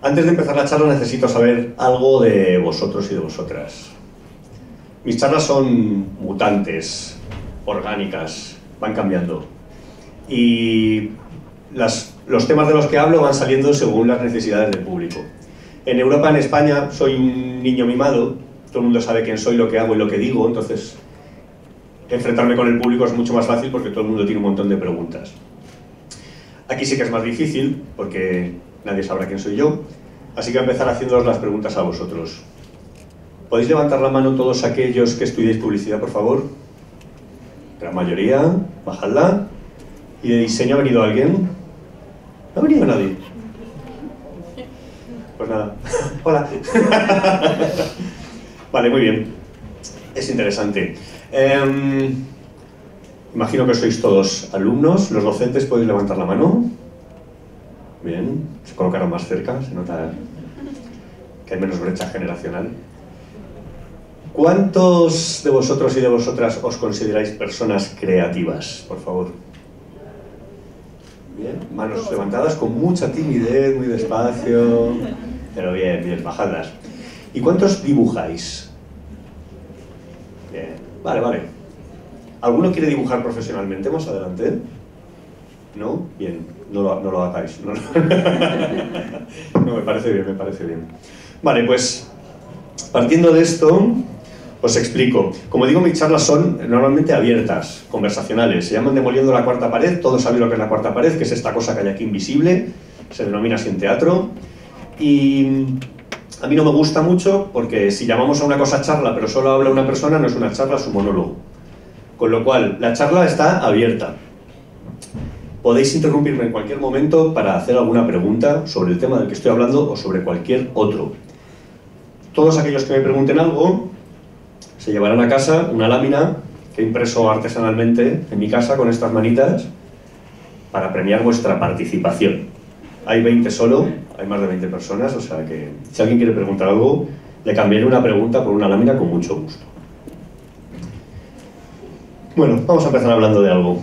Antes de empezar la charla necesito saber algo de vosotros y de vosotras. Mis charlas son mutantes, orgánicas, van cambiando. Y los temas de los que hablo van saliendo según las necesidades del público. En Europa, en España, soy un niño mimado, todo el mundo sabe quién soy, lo que hago y lo que digo, entonces enfrentarme con el público es mucho más fácil porque todo el mundo tiene un montón de preguntas. Aquí sí que es más difícil porque nadie sabrá quién soy yo, así que voy a empezar haciéndoos las preguntas a vosotros. ¿Podéis levantar la mano todos aquellos que estudiáis publicidad, por favor? Gran mayoría, bajadla. ¿Y de diseño ha venido alguien? ¿No ha venido nadie? Pues nada. Hola. Vale, muy bien. Es interesante. Imagino que sois todos alumnos. ¿Los docentes podéis levantar la mano? Bien. Se colocaron más cerca. Se nota que hay menos brecha generacional. ¿Cuántos de vosotros y de vosotras os consideráis personas creativas? Por favor. Bien, manos levantadas con mucha timidez, muy despacio, pero bien, bien, bajadlas. ¿Y cuántos dibujáis? Bien, vale, vale. ¿Alguno quiere dibujar profesionalmente más adelante? ¿No? Bien, no lo hagáis. No, me parece bien, me parece bien. Vale, pues, partiendo de esto, os explico. Como digo, mis charlas son normalmente abiertas, conversacionales. Se llaman demoliendo la cuarta pared. Todos sabéis lo que es la cuarta pared, que es esta cosa que hay aquí invisible. Se denomina así en teatro. Y a mí no me gusta mucho porque si llamamos a una cosa charla, pero solo habla una persona, no es una charla, es un monólogo. Con lo cual, la charla está abierta. Podéis interrumpirme en cualquier momento para hacer alguna pregunta sobre el tema del que estoy hablando o sobre cualquier otro. Todos aquellos que me pregunten algo se llevarán a casa una lámina que he impreso artesanalmente en mi casa con estas manitas para premiar vuestra participación. Hay 20 solo, hay más de 20 personas, o sea que si alguien quiere preguntar algo, le cambiaré una pregunta por una lámina con mucho gusto. Bueno, vamos a empezar hablando de algo.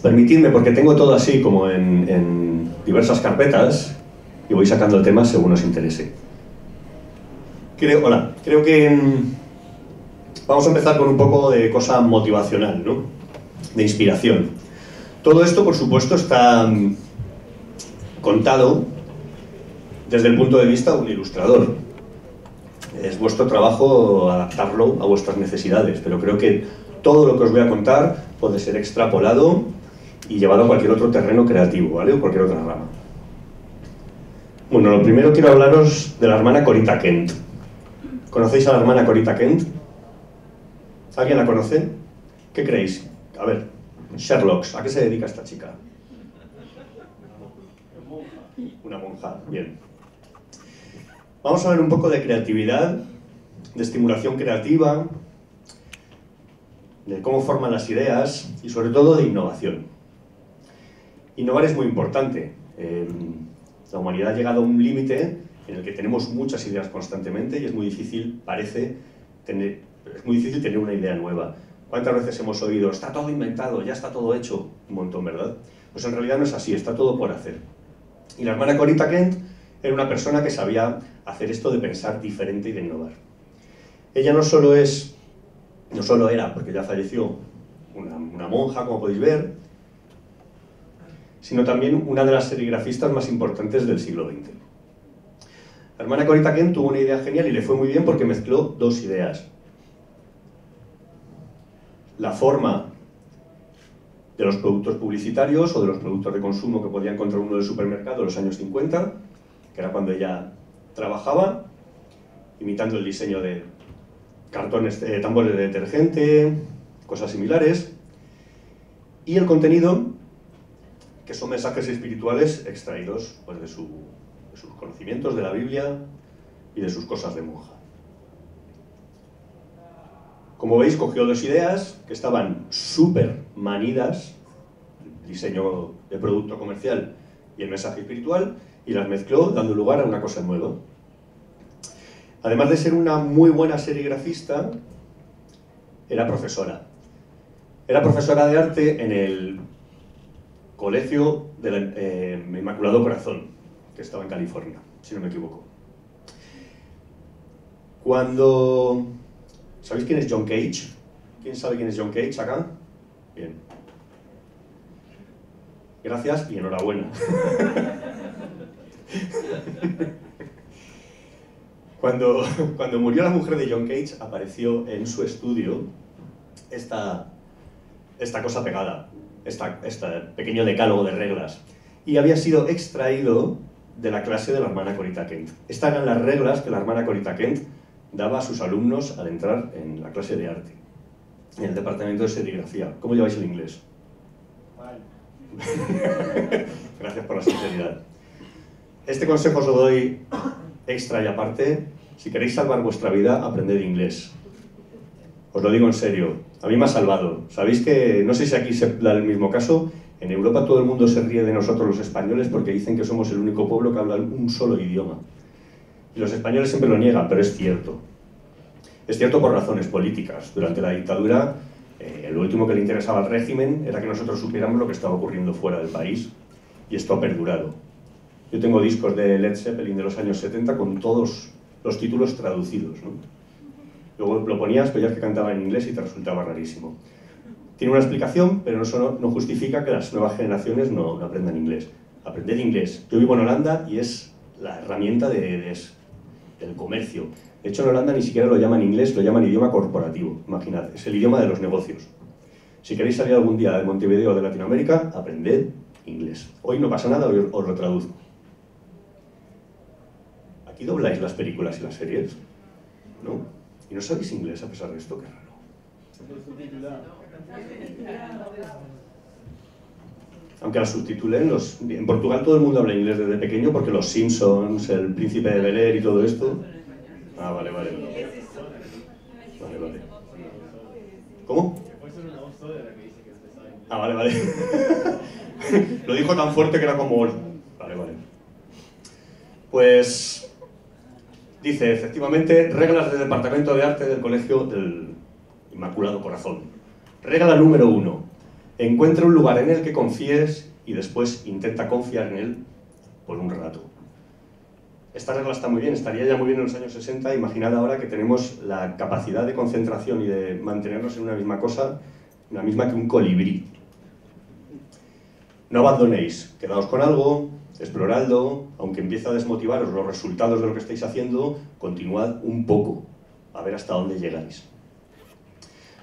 Permitidme, porque tengo todo así como en diversas carpetas y voy sacando el tema según os interese. Creo que vamos a empezar con un poco de cosa motivacional, ¿no? De inspiración. Todo esto, por supuesto, está contado desde el punto de vista de un ilustrador. Es vuestro trabajo adaptarlo a vuestras necesidades, pero creo que todo lo que os voy a contar puede ser extrapolado y llevado a cualquier otro terreno creativo, ¿vale? O cualquier otra rama. Bueno, lo primero quiero hablaros de la hermana Corita Kent. ¿Conocéis a la hermana Corita Kent? ¿Alguien la conoce? ¿Qué creéis? A ver, Sherlock, ¿a qué se dedica esta chica? Una monja, bien. Vamos a ver un poco de creatividad, de estimulación creativa, de cómo forman las ideas y sobre todo de innovación. Innovar es muy importante. La humanidad ha llegado a un límite en el que tenemos muchas ideas constantemente y es muy difícil, es muy difícil tener una idea nueva. ¿Cuántas veces hemos oído, está todo inventado, ya está todo hecho? Un montón, ¿verdad? Pues en realidad no es así, está todo por hacer. Y la hermana Corita Kent era una persona que sabía hacer esto de pensar diferente y de innovar. Ella no solo era, porque ya falleció, una monja, como podéis ver, sino también una de las serigrafistas más importantes del siglo XX. La hermana Corita Kent tuvo una idea genial y le fue muy bien porque mezcló dos ideas. La forma de los productos publicitarios o de los productos de consumo que podía encontrar uno del supermercado en los años 50, que era cuando ella trabajaba, imitando el diseño de cartones, tambores de detergente, cosas similares, y el contenido, que son mensajes espirituales extraídos pues, de sus conocimientos de la Biblia y de sus cosas de monja. Como veis, cogió dos ideas que estaban súper manidas, el diseño de producto comercial y el mensaje espiritual, y las mezcló dando lugar a una cosa nueva. Además de ser una muy buena serigrafista, era profesora. Era profesora de arte en el Colegio del Inmaculado Corazón, que estaba en California. si no me equivoco. Cuando... ¿Sabéis quién es John Cage? ¿Quién sabe quién es John Cage acá? Bien. Gracias y enhorabuena. Cuando murió la mujer de John Cage, apareció en su estudio esta cosa pegada, este pequeño decálogo de reglas, y había sido extraído de la clase de la hermana Corita Kent. Estas eran las reglas que la hermana Corita Kent daba a sus alumnos al entrar en la clase de arte, en el departamento de serigrafía. ¿Cómo lleváis el inglés? Mal. Gracias por la sinceridad. Este consejo os lo doy extra y aparte. Si queréis salvar vuestra vida, aprended inglés. Os lo digo en serio. A mí me ha salvado. ¿Sabéis que, no sé si aquí se da el mismo caso, en Europa todo el mundo se ríe de nosotros los españoles porque dicen que somos el único pueblo que habla un solo idioma? Y los españoles siempre lo niegan, pero es cierto. Es cierto por razones políticas. Durante la dictadura, lo último que le interesaba al régimen era que nosotros supiéramos lo que estaba ocurriendo fuera del país, y esto ha perdurado. Yo tengo discos de Led Zeppelin de los años 70 con todos los títulos traducidos, ¿no? Luego lo ponías, pero ya que cantaba en inglés y te resultaba rarísimo. Tiene una explicación, pero eso no justifica que las nuevas generaciones no aprendan inglés. Aprended inglés. Yo vivo en Holanda y es la herramienta del comercio. De hecho, en Holanda ni siquiera lo llaman inglés, lo llaman idioma corporativo. Imaginad, es el idioma de los negocios. Si queréis salir algún día de Montevideo o de Latinoamérica, aprended inglés. Hoy no pasa nada, os lo traduzco. ¿Aquí dobláis las películas y las series? ¿No? ¿Y no sabéis inglés a pesar de esto? Qué raro. Aunque las subtitulen, en Portugal todo el mundo habla inglés desde pequeño porque los Simpsons, el Príncipe de Bel-Air y todo esto... Ah, vale. Vale. ¿Cómo? Ah, vale. Lo dijo tan fuerte que era como... Vale. Pues... Dice, efectivamente, reglas del Departamento de Arte del Colegio del Inmaculado Corazón. Regla número 1. Encuentra un lugar en el que confíes y después intenta confiar en él por un rato. Esta regla está muy bien, estaría ya muy bien en los años 60. Imaginad ahora que tenemos la capacidad de concentración y de mantenernos en una misma cosa, la misma que un colibrí. No abandonéis, quedaos con algo, exploradlo, aunque empiece a desmotivaros los resultados de lo que estáis haciendo, continuad un poco, a ver hasta dónde llegáis.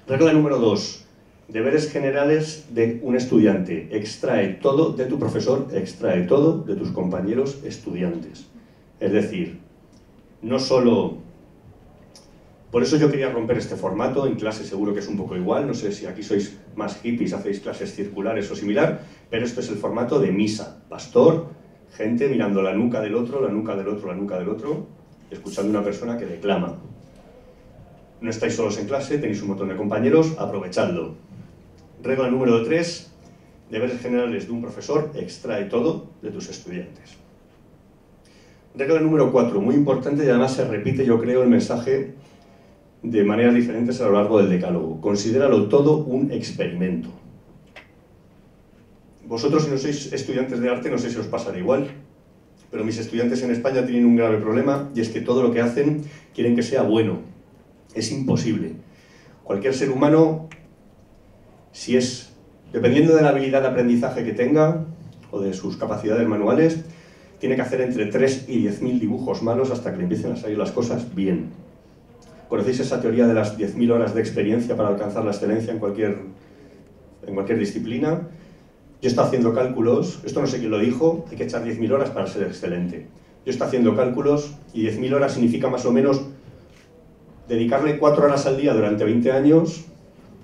Regla número 2. Deberes generales de un estudiante. Extrae todo de tu profesor, extrae todo de tus compañeros estudiantes. Es decir, no solo... Por eso yo quería romper este formato, en clase seguro que es un poco igual, no sé si aquí sois más hippies, hacéis clases circulares o similar, pero esto es el formato de misa. Pastor, gente mirando la nuca del otro, la nuca del otro, la nuca del otro, escuchando a una persona que declama. No estáis solos en clase, tenéis un montón de compañeros, aprovechadlo. Regla número 3, deberes generales de un profesor, extrae todo de tus estudiantes. Regla número 4, muy importante y además se repite, yo creo, el mensaje de maneras diferentes a lo largo del decálogo. Considéralo todo un experimento. Vosotros, si no sois estudiantes de arte, no sé si os pasará igual, pero mis estudiantes en España tienen un grave problema y es que todo lo que hacen quieren que sea bueno. Es imposible. Cualquier ser humano, dependiendo de la habilidad de aprendizaje que tenga o de sus capacidades manuales, tiene que hacer entre 3 y 10.000 dibujos malos hasta que le empiecen a salir las cosas bien. ¿Conocéis esa teoría de las 10.000 horas de experiencia para alcanzar la excelencia en cualquier disciplina? Yo estoy haciendo cálculos, esto no sé quién lo dijo, hay que echar 10.000 horas para ser excelente. Yo estoy haciendo cálculos y 10.000 horas significa más o menos dedicarle 4 horas al día durante 20 años,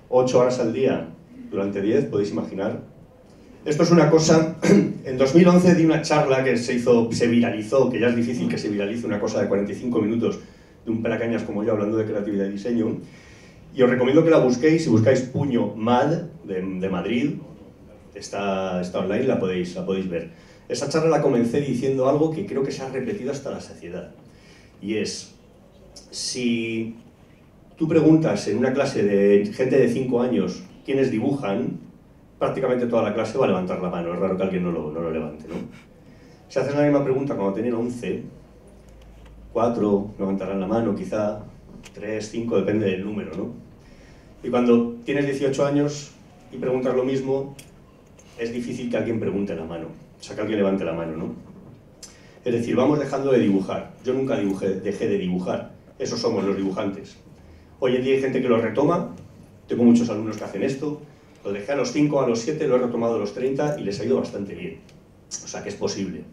8 horas al día durante 10, podéis imaginar. Esto es una cosa, en 2011 di una charla que se viralizó, que ya es difícil que se viralice una cosa de 45 minutos de un pelacañas como yo hablando de creatividad y diseño, y os recomiendo que la busquéis, si buscáis Puño MAD de Madrid, está online, la podéis ver. Esa charla la comencé diciendo algo que creo que se ha repetido hasta la saciedad, y es, si tú preguntas en una clase de gente de 5 años quiénes dibujan, prácticamente toda la clase va a levantar la mano, es raro que alguien no lo levante, ¿no? Si haces la misma pregunta cuando tienen 11, 4 levantarán la mano, quizá 3, 5, depende del número, ¿no? Y cuando tienes 18 años y preguntas lo mismo, es difícil que alguien pregunte la mano, o sea, que alguien levante la mano, ¿no? Es decir, vamos dejando de dibujar. Yo nunca dejé de dibujar, esos somos los dibujantes. Hoy en día hay gente que lo retoma, tengo muchos alumnos que hacen esto, lo dejé a los 5, a los 7, lo he retomado a los 30 y les ha ido bastante bien. O sea que es posible.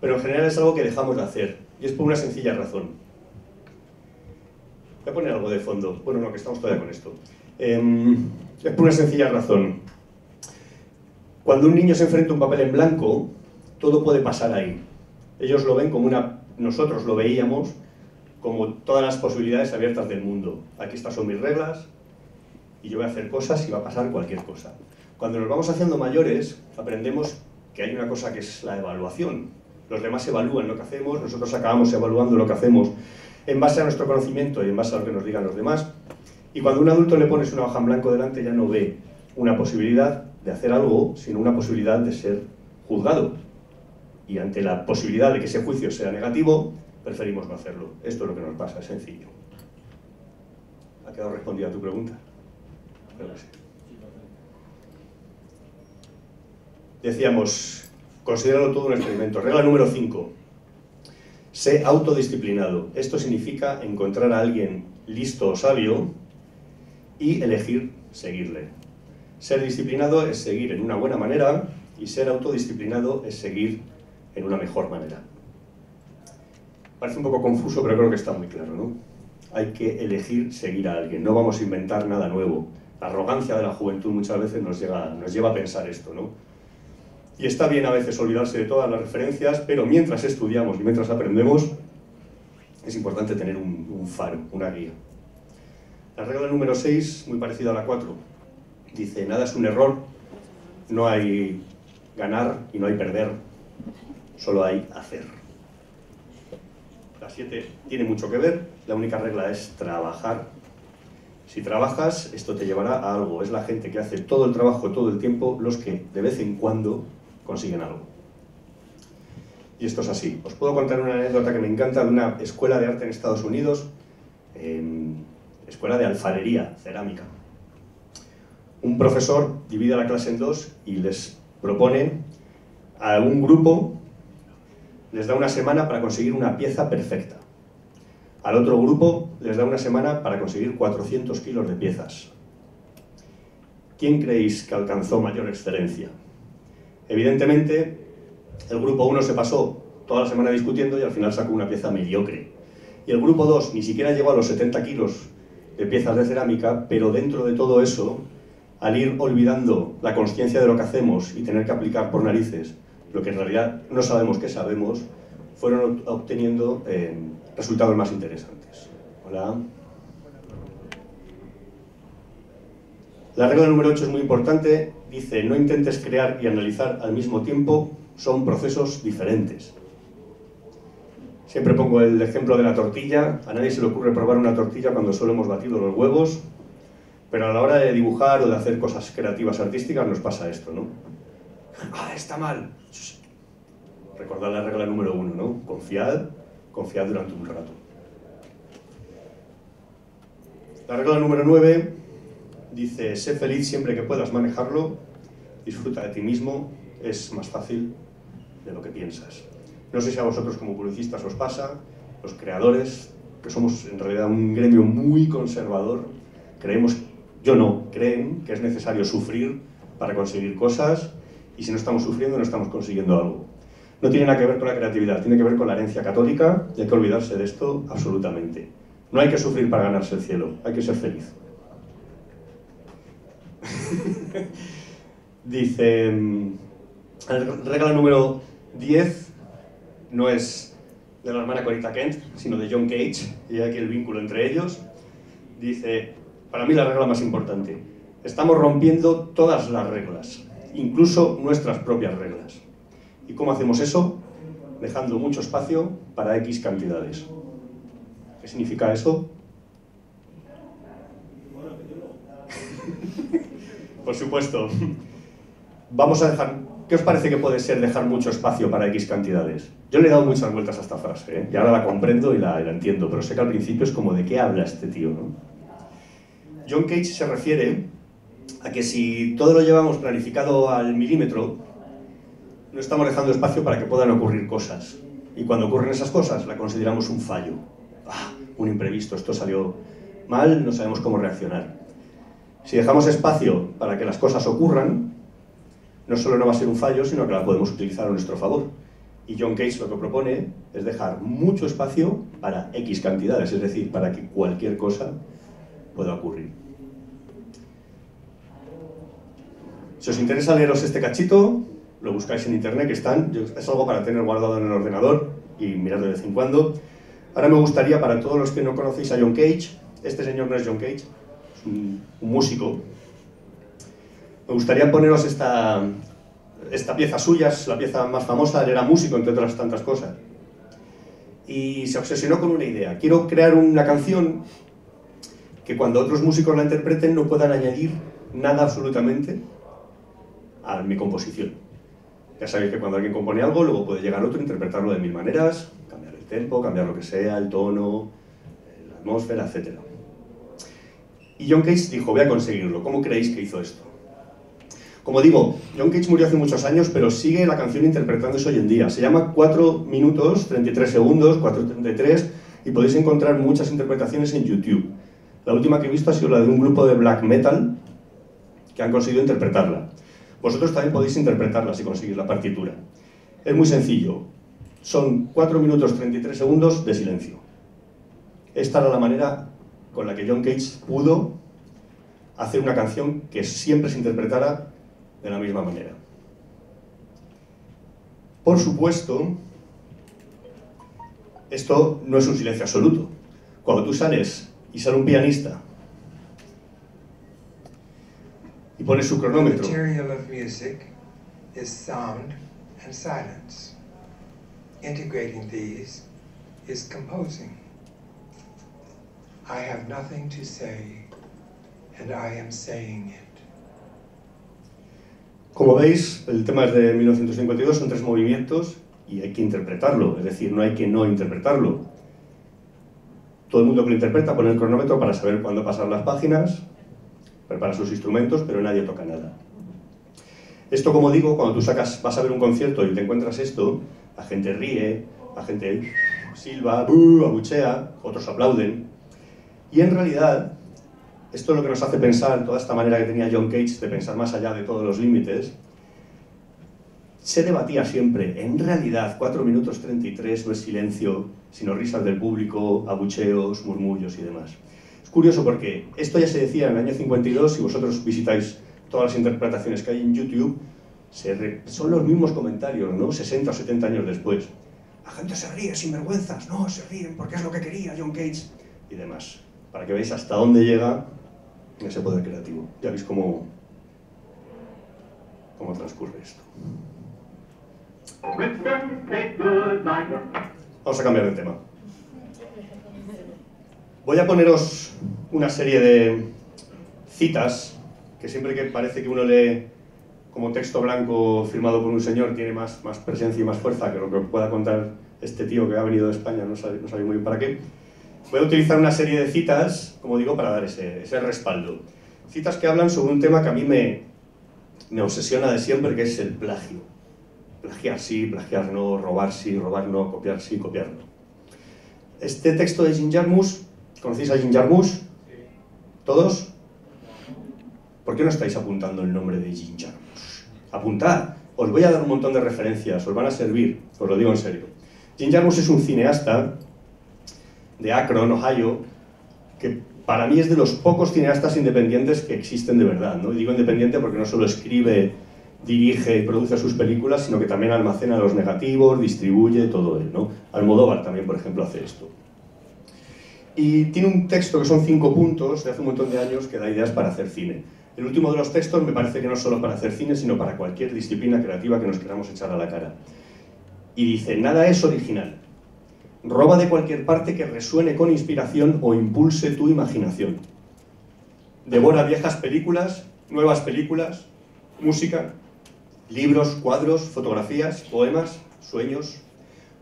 Pero en general es algo que dejamos de hacer, y es por una sencilla razón. Voy a poner algo de fondo. Bueno, no, que estamos todavía con esto. Es por una sencilla razón. Cuando un niño se enfrenta a un papel en blanco, todo puede pasar ahí. Ellos lo ven como nosotros lo veíamos como todas las posibilidades abiertas del mundo. Aquí estas son mis reglas, y yo voy a hacer cosas y va a pasar cualquier cosa. Cuando nos vamos haciendo mayores, aprendemos que hay una cosa que es la evaluación. Los demás evalúan lo que hacemos, nosotros acabamos evaluando lo que hacemos en base a nuestro conocimiento y en base a lo que nos digan los demás. Y cuando a un adulto le pones una hoja en blanco delante, ya no ve una posibilidad de hacer algo, sino una posibilidad de ser juzgado. Y ante la posibilidad de que ese juicio sea negativo, preferimos no hacerlo. Esto es lo que nos pasa, es sencillo. ¿Ha quedado respondida tu pregunta? Creo que sí. Decíamos, considéralo todo un experimento. Regla número 5. Sé autodisciplinado. Esto significa encontrar a alguien listo o sabio y elegir seguirle. Ser disciplinado es seguir en una buena manera y ser autodisciplinado es seguir en una mejor manera. Parece un poco confuso, pero creo que está muy claro, ¿no? Hay que elegir seguir a alguien, no vamos a inventar nada nuevo. La arrogancia de la juventud muchas veces nos lleva a pensar esto, ¿no? Y está bien a veces olvidarse de todas las referencias, pero mientras estudiamos y mientras aprendemos, es importante tener un faro, una guía. La regla número 6, muy parecida a la 4, dice, nada es un error, no hay ganar y no hay perder, solo hay hacer. La 7 tiene mucho que ver, la única regla es trabajar. Si trabajas, esto te llevará a algo. Es la gente que hace todo el trabajo todo el tiempo los que de vez en cuando consiguen algo. Y esto es así. Os puedo contar una anécdota que me encanta de una escuela de arte en Estados Unidos, escuela de alfarería, cerámica. Un profesor divide a la clase en dos y les propone a un grupo, les da una semana para conseguir una pieza perfecta. Al otro grupo les da una semana para conseguir 400 kilos de piezas. ¿Quién creéis que alcanzó mayor excelencia? Evidentemente, el grupo 1 se pasó toda la semana discutiendo y al final sacó una pieza mediocre. Y el grupo 2 ni siquiera llegó a los 70 kilos de piezas de cerámica, pero dentro de todo eso, al ir olvidando la consciencia de lo que hacemos y tener que aplicar por narices lo que en realidad no sabemos que sabemos, fueron obteniendo resultados más interesantes. Hola. La regla número 8 es muy importante, dice, no intentes crear y analizar al mismo tiempo, son procesos diferentes. Siempre pongo el ejemplo de la tortilla, a nadie se le ocurre probar una tortilla cuando solo hemos batido los huevos, pero a la hora de dibujar o de hacer cosas creativas artísticas nos pasa esto, ¿no? ¡Ah, está mal! Recordad la regla número 1, ¿no? Confiad durante un rato. La regla número 9 dice, sé feliz siempre que puedas manejarlo, disfruta de ti mismo, es más fácil de lo que piensas. No sé si a vosotros como publicistas os pasa, los creadores, que somos en realidad un gremio muy conservador, creen que es necesario sufrir para conseguir cosas, y si no estamos sufriendo no estamos consiguiendo algo. No tiene nada que ver con la creatividad, tiene que ver con la herencia católica, y hay que olvidarse de esto absolutamente. No hay que sufrir para ganarse el cielo, hay que ser feliz. Dice, regla número 10, no es de la hermana Corita Kent, sino de John Cage, y hay aquí el vínculo entre ellos. Dice, para mí la regla más importante, estamos rompiendo todas las reglas, incluso nuestras propias reglas. ¿Y cómo hacemos eso? Dejando mucho espacio para X cantidades. ¿Qué significa eso? Por supuesto. Vamos a dejar ¿Qué os parece que puede ser dejar mucho espacio para X cantidades? Yo le he dado muchas vueltas a esta frase, ¿eh? Y ahora la comprendo y la entiendo, pero sé que al principio es como, ¿de qué habla este tío, no? John Cage se refiere a que si todo lo llevamos planificado al milímetro, no estamos dejando espacio para que puedan ocurrir cosas. Y cuando ocurren esas cosas, la consideramos un fallo. Un imprevisto, esto salió mal, no sabemos cómo reaccionar. Si dejamos espacio para que las cosas ocurran, no solo no va a ser un fallo, sino que la podemos utilizar a nuestro favor. Y John Cage lo que propone es dejar mucho espacio para X cantidades, es decir, para que cualquier cosa pueda ocurrir. Si os interesa leeros este cachito, lo buscáis en internet, que están, es algo para tener guardado en el ordenador y mirar de vez en cuando. Ahora me gustaría, para todos los que no conocéis a John Cage, este señor no es John Cage, es un músico, me gustaría poneros esta pieza suya, es la pieza más famosa, él era músico, entre otras tantas cosas. Y se obsesionó con una idea, quiero crear una canción que cuando otros músicos la interpreten no puedan añadir nada absolutamente a mi composición. Ya sabéis que cuando alguien compone algo, luego puede llegar otro e interpretarlo de mil maneras, cambiar el tempo, cambiar lo que sea, el tono, la atmósfera, etc. Y John Cage dijo, voy a conseguirlo. ¿Cómo creéis que hizo esto? Como digo, John Cage murió hace muchos años, pero sigue la canción interpretándose hoy en día. Se llama 4 minutos, 33 segundos, 4:33, y podéis encontrar muchas interpretaciones en YouTube. La última que he visto ha sido la de un grupo de black metal que han conseguido interpretarla. Vosotros también podéis interpretarla si conseguís la partitura. Es muy sencillo. Son 4 minutos 33 segundos de silencio. Esta era la manera con la que John Cage pudo hacer una canción que siempre se interpretara de la misma manera. Por supuesto, esto no es un silencio absoluto. Cuando tú sales y sale un pianista y pones su cronómetro. The material of music is sound and silence. Integrating these is composing. I have nothing to say, and I am saying it. Como veis, el tema es de 1952, son 3 movimientos y hay que interpretarlo, es decir, no hay que no interpretarlo. Todo el mundo que lo interpreta pone el cronómetro para saber cuándo pasar las páginas, prepara sus instrumentos, pero nadie toca nada. Esto, como digo, cuando tú vas a ver un concierto y te encuentras esto, la gente ríe, la gente silba, abuchea, otros aplauden. Y en realidad, esto es lo que nos hace pensar, toda esta manera que tenía John Cage de pensar más allá de todos los límites, se debatía siempre, en realidad 4 minutos 33 no es silencio, sino risas del público, abucheos, murmullos y demás. Es curioso porque esto ya se decía en el año 52, si vosotros visitáis todas las interpretaciones que hay en YouTube, son los mismos comentarios, ¿no? 60 o 70 años después. La gente se ríe sin vergüenzas, no, se ríen porque es lo que quería John Cage y demás. Para que veáis hasta dónde llega ese poder creativo. Ya veis cómo transcurre esto. Vamos a cambiar de tema. Voy a poneros una serie de citas que siempre que parece que uno lee como texto blanco firmado por un señor tiene más presencia y más fuerza que lo que pueda contar este tío que ha venido de España, no sabe muy bien para qué. Voy a utilizar una serie de citas, como digo, para dar ese respaldo. Citas que hablan sobre un tema que a mí me obsesiona de siempre, que es el plagio. Plagiar sí, plagiar no, robar sí, robar no, copiar sí, copiar no. Este texto de Jim Jarmusch, ¿conocéis a Jim Jarmusch? ¿Todos? ¿Por qué no estáis apuntando el nombre de Jim Jarmusch? Apuntad, os voy a dar un montón de referencias, os van a servir, os lo digo en serio. Jim Jarmusch es un cineasta de Akron, Ohio, que para mí es de los pocos cineastas independientes que existen de verdad, ¿no? Y digo independiente porque no solo escribe, dirige y produce sus películas, sino que también almacena los negativos, distribuye todo él, ¿no? Almodóvar también, por ejemplo, hace esto. Y tiene un texto que son 5 puntos de hace un montón de años que da ideas para hacer cine. El último de los textos me parece que no solo para hacer cine, sino para cualquier disciplina creativa que nos queramos echar a la cara. Y dice, nada es original. Roba de cualquier parte que resuene con inspiración o impulse tu imaginación. Devora viejas películas, nuevas películas, música Libros, cuadros, fotografías, poemas, sueños,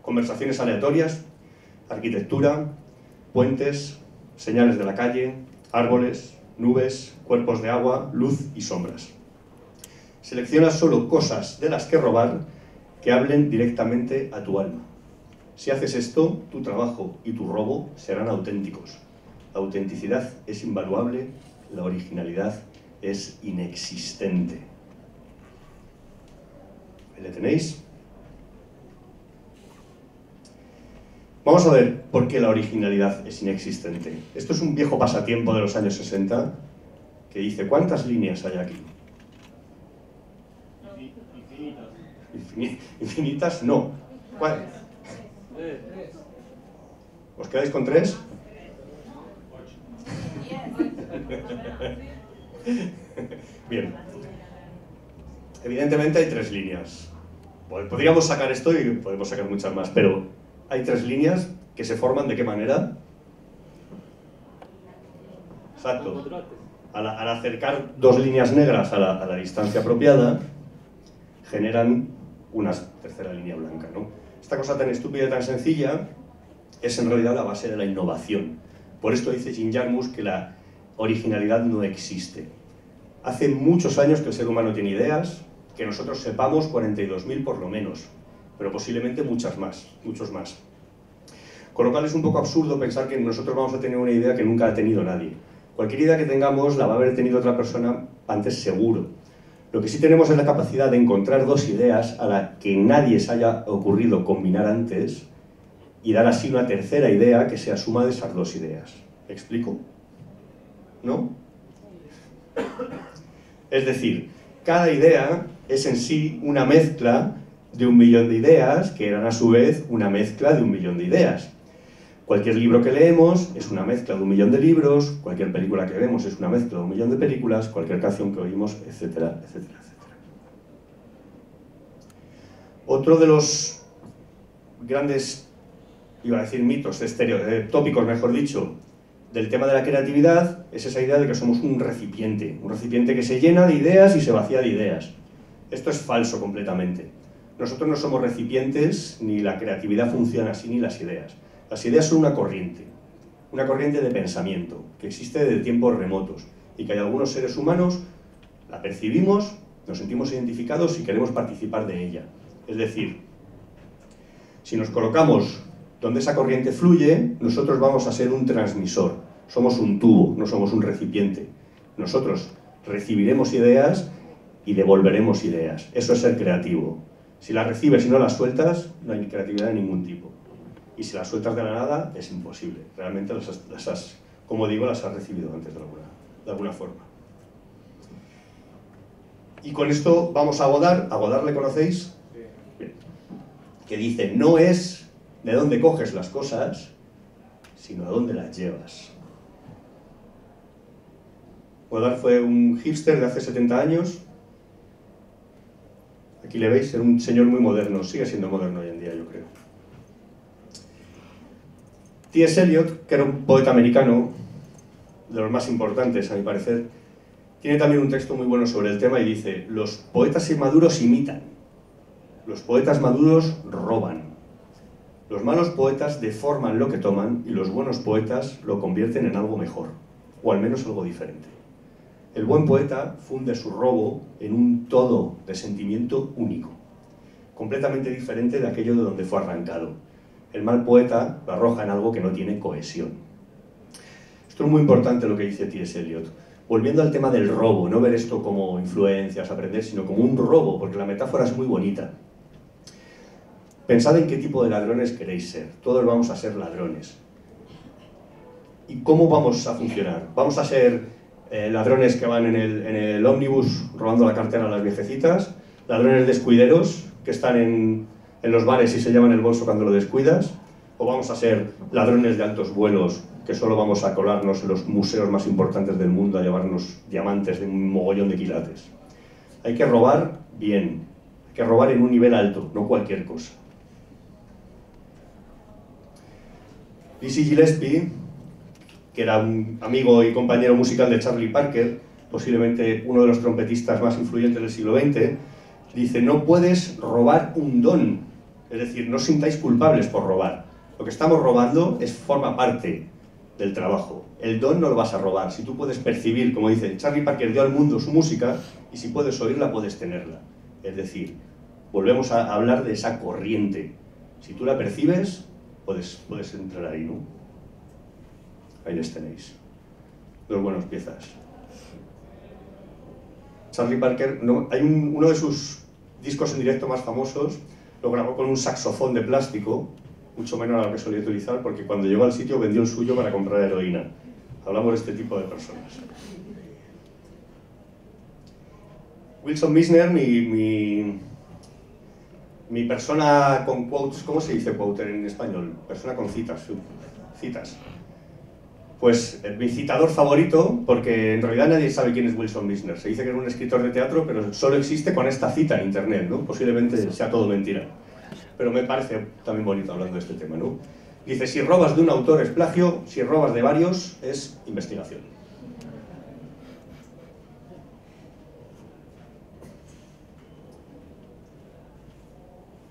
conversaciones aleatorias, arquitectura, puentes, señales de la calle, árboles, nubes, cuerpos de agua, luz y sombras. Selecciona solo cosas de las que robar que hablen directamente a tu alma. Si haces esto, tu trabajo y tu robo serán auténticos. La autenticidad es invaluable, la originalidad es inexistente. ¿Ahí le tenéis? Vamos a ver por qué la originalidad es inexistente. Esto es un viejo pasatiempo de los años 60 que dice, ¿cuántas líneas hay aquí? Infinitas, no. ¿Cuál? ¿Os quedáis con 3? Bien. Evidentemente hay 3 líneas. Podríamos sacar esto y podemos sacar muchas más, pero hay 3 líneas que se forman ¿de qué manera? Exacto. Al acercar 2 líneas negras a la distancia apropiada, generan una tercera línea blanca, ¿no? Esta cosa tan estúpida y tan sencilla es en realidad la base de la innovación. Por esto dice Jim Jarmusch que la originalidad no existe. Hace muchos años que el ser humano tiene ideas, que nosotros sepamos 42.000 por lo menos, pero posiblemente muchos más. Con lo cual es un poco absurdo pensar que nosotros vamos a tener una idea que nunca ha tenido nadie. Cualquier idea que tengamos la va a haber tenido otra persona antes seguro. Lo que sí tenemos es la capacidad de encontrar 2 ideas a las que nadie se haya ocurrido combinar antes y dar así una tercera idea que sea suma de esas 2 ideas. ¿Me explico? ¿No? Es decir, cada idea es en sí una mezcla de 1.000.000 de ideas que eran a su vez una mezcla de 1.000.000 de ideas. Cualquier libro que leemos es una mezcla de 1.000.000 de libros, cualquier película que vemos es una mezcla de 1.000.000 de películas, cualquier canción que oímos, etcétera, etcétera, etcétera. Otro de los grandes, iba a decir mitos, tópicos mejor dicho, del tema de la creatividad es esa idea de que somos un recipiente que se llena de ideas y se vacía de ideas. Esto es falso completamente. Nosotros no somos recipientes, ni la creatividad funciona así, ni las ideas. Las ideas son una corriente de pensamiento, que existe desde tiempos remotos, y que hay algunos seres humanos, la percibimos, nos sentimos identificados y queremos participar de ella. Es decir, si nos colocamos donde esa corriente fluye, nosotros vamos a ser un transmisor. Somos un tubo, no somos un recipiente. Nosotros recibiremos ideas y devolveremos ideas. Eso es ser creativo. Si las recibes y no las sueltas, no hay creatividad de ningún tipo. Y si las sueltas de la nada, es imposible. Realmente las has, como digo, las has recibido antes de alguna forma. Y con esto vamos a Godard. ¿A Godard le conocéis? Bien. Que dice, no es de dónde coges las cosas, sino a dónde las llevas. Godard fue un hipster de hace 70 años. Aquí le veis, era un señor muy moderno, sigue siendo moderno hoy en día, yo creo. T.S. Eliot, que era un poeta americano, de los más importantes a mi parecer, tiene también un texto muy bueno sobre el tema y dice, los poetas inmaduros imitan, los poetas maduros roban, los malos poetas deforman lo que toman y los buenos poetas lo convierten en algo mejor, o al menos algo diferente. El buen poeta funde su robo en un todo de sentimiento único, completamente diferente de aquello de donde fue arrancado. El mal poeta lo arroja en algo que no tiene cohesión. Esto es muy importante lo que dice T.S. Eliot. Volviendo al tema del robo, no ver esto como influencias, aprender, sino como un robo, porque la metáfora es muy bonita. Pensad en qué tipo de ladrones queréis ser. Todos vamos a ser ladrones. ¿Y cómo vamos a funcionar? ¿Vamos a ser ladrones que van en el ómnibus robando la cartera a las viejecitas? ¿Ladrones descuideros que están en los bares y se llevan el bolso cuando lo descuidas? ¿O vamos a ser ladrones de altos vuelos que solo vamos a colarnos en los museos más importantes del mundo a llevarnos diamantes de un mogollón de quilates? Hay que robar bien, hay que robar en un nivel alto, no cualquier cosa. Dizzy Gillespie, que era un amigo y compañero musical de Charlie Parker, posiblemente uno de los trompetistas más influyentes del siglo XX, Dice, no puedes robar un don. Es decir, no os sintáis culpables por robar. Lo que estamos robando forma parte del trabajo. El don no lo vas a robar. Si tú puedes percibir, como dice, Charlie Parker dio al mundo su música, y si puedes oírla, puedes tenerla. Es decir, volvemos a hablar de esa corriente. Si tú la percibes, puedes entrar ahí, ¿no? Ahí les tenéis. Dos buenas piezas. Charlie Parker, uno de sus discos en directo más famosos, lo grabó con un saxofón de plástico, mucho menor a lo que solía utilizar, porque cuando llegó al sitio vendió el suyo para comprar heroína. Hablamos de este tipo de personas. Wilson Mizner, mi persona con quotes, ¿cómo se dice quote en español? Persona con citas. Pues mi citador favorito, porque en realidad nadie sabe quién es Wilson Mizner. Se dice que es un escritor de teatro, pero solo existe con esta cita en internet, ¿no? Posiblemente sea todo mentira. Pero me parece también bonito hablando de este tema, ¿no? Dice, si robas de un autor es plagio, si robas de varios es investigación.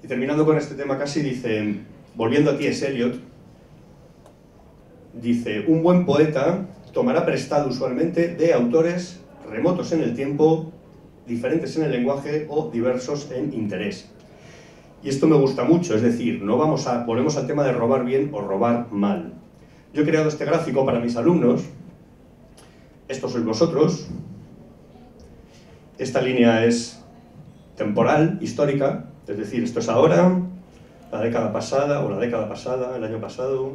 Y terminando con este tema casi, dice, volviendo a T.S. Eliot, dice, un buen poeta tomará prestado usualmente de autores remotos en el tiempo, diferentes en el lenguaje o diversos en interés. Y esto me gusta mucho, es decir, volvemos al tema de robar bien o robar mal. Yo he creado este gráfico para mis alumnos, estos sois vosotros, esta línea es temporal, histórica, es decir, esto es ahora, la década pasada, o la década pasada, el año pasado,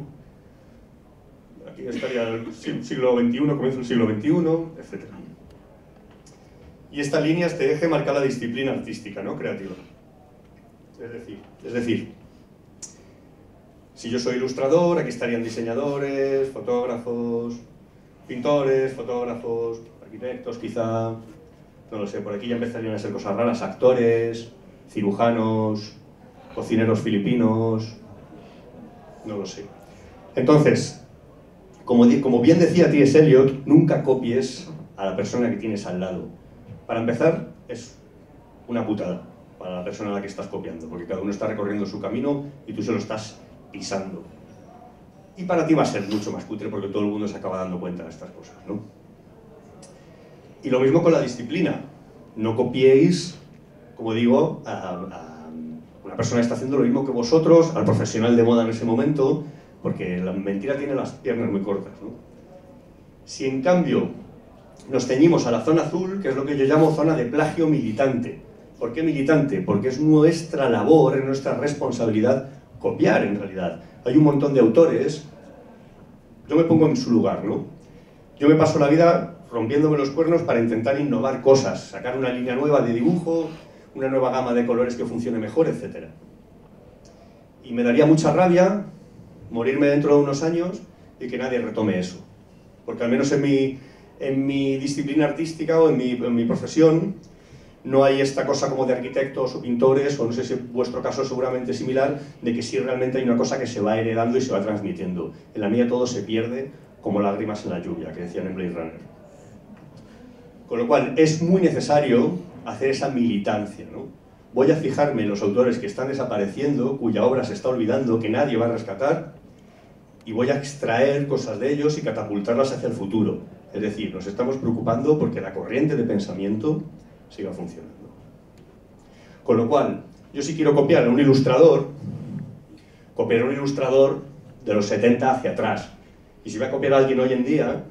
aquí estaría el siglo XXI, comienzo del siglo XXI, etc. Y esta línea, este eje, marca la disciplina artística, ¿no? Creativa. Es decir, si yo soy ilustrador, aquí estarían diseñadores, fotógrafos, pintores, fotógrafos, arquitectos quizá, no lo sé, por aquí ya empezarían a ser cosas raras, actores, cirujanos, cocineros filipinos, no lo sé. Entonces, como bien decía T.S. Eliot, nunca copies a la persona que tienes al lado. Para empezar, es una putada para la persona a la que estás copiando, porque cada uno está recorriendo su camino y tú se lo estás pisando. Y para ti va a ser mucho más cutre porque todo el mundo se acaba dando cuenta de estas cosas, ¿no? Y lo mismo con la disciplina. No copiéis, como digo, a una persona que está haciendo lo mismo que vosotros, al profesional de moda en ese momento, porque la mentira tiene las piernas muy cortas, ¿no? Si en cambio nos ceñimos a la zona azul, que es lo que yo llamo zona de plagio militante. ¿Por qué militante? Porque es nuestra labor, es nuestra responsabilidad copiar en realidad. Hay un montón de autores, yo me pongo en su lugar, ¿no? Yo me paso la vida rompiéndome los cuernos para intentar innovar cosas, sacar una línea nueva de dibujo, una nueva gama de colores que funcione mejor, etc. Y me daría mucha rabia morirme dentro de unos años y que nadie retome eso. Porque al menos en mi disciplina artística o en mi profesión no hay esta cosa como de arquitectos o pintores, o no sé si en vuestro caso es seguramente similar, de que sí realmente hay una cosa que se va heredando y se va transmitiendo. En la mía todo se pierde como lágrimas en la lluvia, que decían en Blade Runner. Con lo cual es muy necesario hacer esa militancia, ¿no? Voy a fijarme en los autores que están desapareciendo, cuya obra se está olvidando, que nadie va a rescatar, y voy a extraer cosas de ellos y catapultarlas hacia el futuro. Es decir, nos estamos preocupando porque la corriente de pensamiento siga funcionando. Con lo cual, yo si quiero copiar a un ilustrador, copiaré a un ilustrador de los 70 hacia atrás. Y si voy a copiar a alguien hoy en día,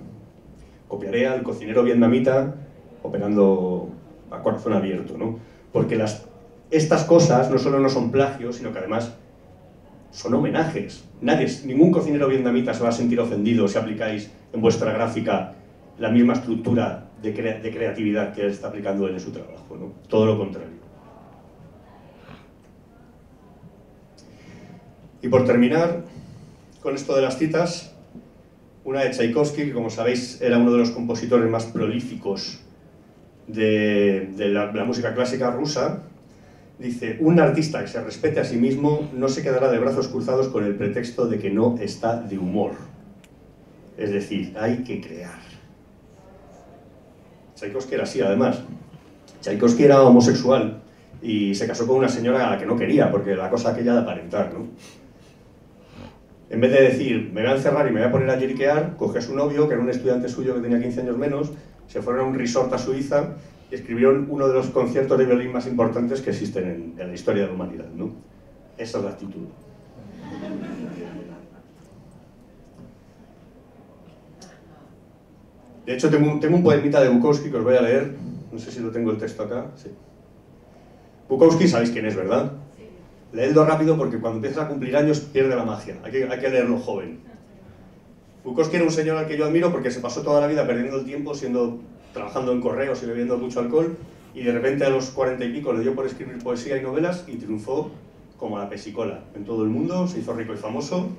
copiaré al cocinero vietnamita operando a corazón abierto, ¿no? Porque estas cosas no solo no son plagios, sino que además son homenajes. Ningún cocinero vietnamita se va a sentir ofendido si aplicáis en vuestra gráfica la misma estructura de creatividad que él está aplicando en su trabajo, ¿no? Todo lo contrario. Y por terminar con esto de las citas, una de Tchaikovsky, que como sabéis era uno de los compositores más prolíficos de la música clásica rusa, dice, un artista que se respete a sí mismo no se quedará de brazos cruzados con el pretexto de que no está de humor. Es decir, hay que crear. Tchaikovsky era así, además. Tchaikovsky era homosexual y se casó con una señora a la que no quería, porque la cosa aquella de aparentar, ¿no? En vez de decir, me voy a encerrar y me voy a poner a lloriquear, cogió a su novio, que era un estudiante suyo que tenía 15 años menos, se fueron a un resort a Suiza y escribieron uno de los conciertos de violín más importantes que existen en la historia de la humanidad, ¿no? Esa es la actitud. De hecho, tengo un poemita de Bukowski que os voy a leer, no sé si lo tengo el texto acá, sí. Bukowski sabéis quién es, ¿verdad? Leedlo rápido porque cuando empiezas a cumplir años pierde la magia, hay que leerlo joven. Bukowski era un señor al que yo admiro porque se pasó toda la vida perdiendo el tiempo trabajando en correos y bebiendo mucho alcohol, y de repente a los 40 y pico le dio por escribir poesía y novelas y triunfó como la pesicola en todo el mundo, se hizo rico y famoso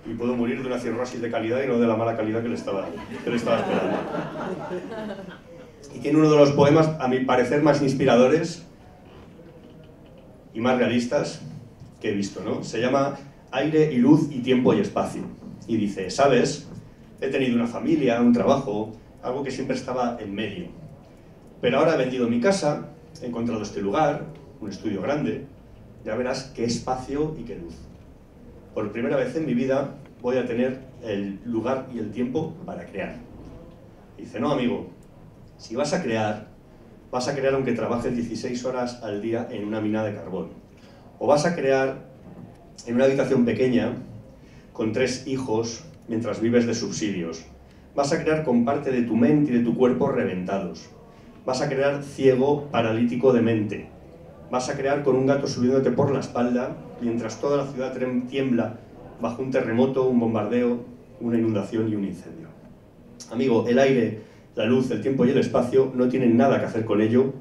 y pudo morir de una cirrosis de calidad y no de la mala calidad que le estaba esperando. Y tiene uno de los poemas, a mi parecer, más inspiradores y más realistas que he visto, ¿no? Se llama Aire y luz y tiempo y espacio. Y dice, ¿sabes? He tenido una familia, un trabajo, algo que siempre estaba en medio. Pero ahora he vendido mi casa, he encontrado este lugar, un estudio grande, ya verás qué espacio y qué luz. Por primera vez en mi vida voy a tener el lugar y el tiempo para crear. Y dice, no, amigo, si vas a crear aunque trabajes 16 horas al día en una mina de carbón. O vas a crear en una habitación pequeña, con 3 hijos, mientras vives de subsidios. Vas a crear con parte de tu mente y de tu cuerpo reventados. Vas a crear ciego, paralítico de mente. Vas a crear con un gato subiéndote por la espalda, mientras toda la ciudad tiembla bajo un terremoto, un bombardeo, una inundación y un incendio. Amigo, el aire, la luz, el tiempo y el espacio no tienen nada que hacer con ello,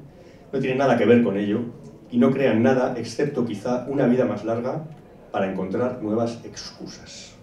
no tienen nada que ver con ello, y no crean nada excepto quizá una vida más larga para encontrar nuevas excusas.